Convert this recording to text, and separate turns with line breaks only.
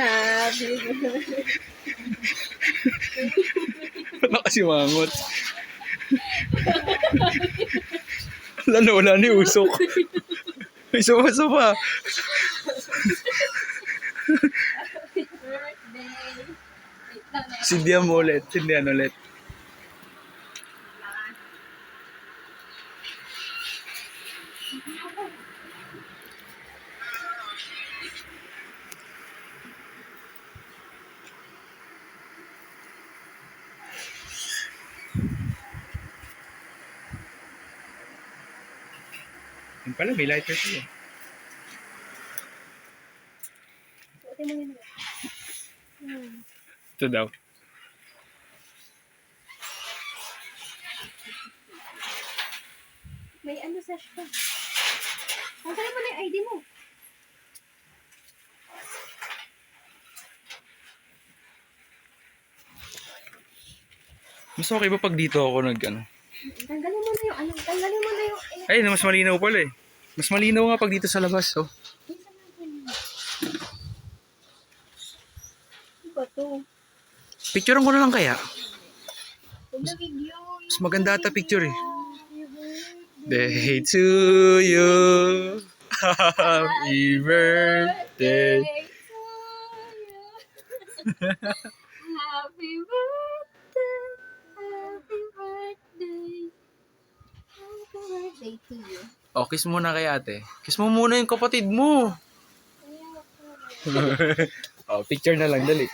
Happy birthday.
Ano kasi mangot? Wala ni usok. May supa.
Happy birthday. Wait lang na.
Sindihan mo ulit. Sindihan ulit. Yung pala, may lighter siya.
Buti mo yun.
Ito daw.
May ano sa siya. Tanggalin mo na yung ID mo.
Mas okay ba pag dito ako ano?
Tanggalin mo na yung ano. Tanggalin mo na yung...
Ay, mas malinaw pala eh. Mas malinaw nga pag dito sa labas, oh.
Ano ba to?
Picturean ko na lang kaya.
Huwag na video.
Mas maganda ata picture eh. Day to you. Happy birthday.
Happy birthday. Happy birthday. Happy birthday to you.
Oh, kiss muna kay ate. Kiss mo muna yung kapatid mo. Oh, picture na lang, dali.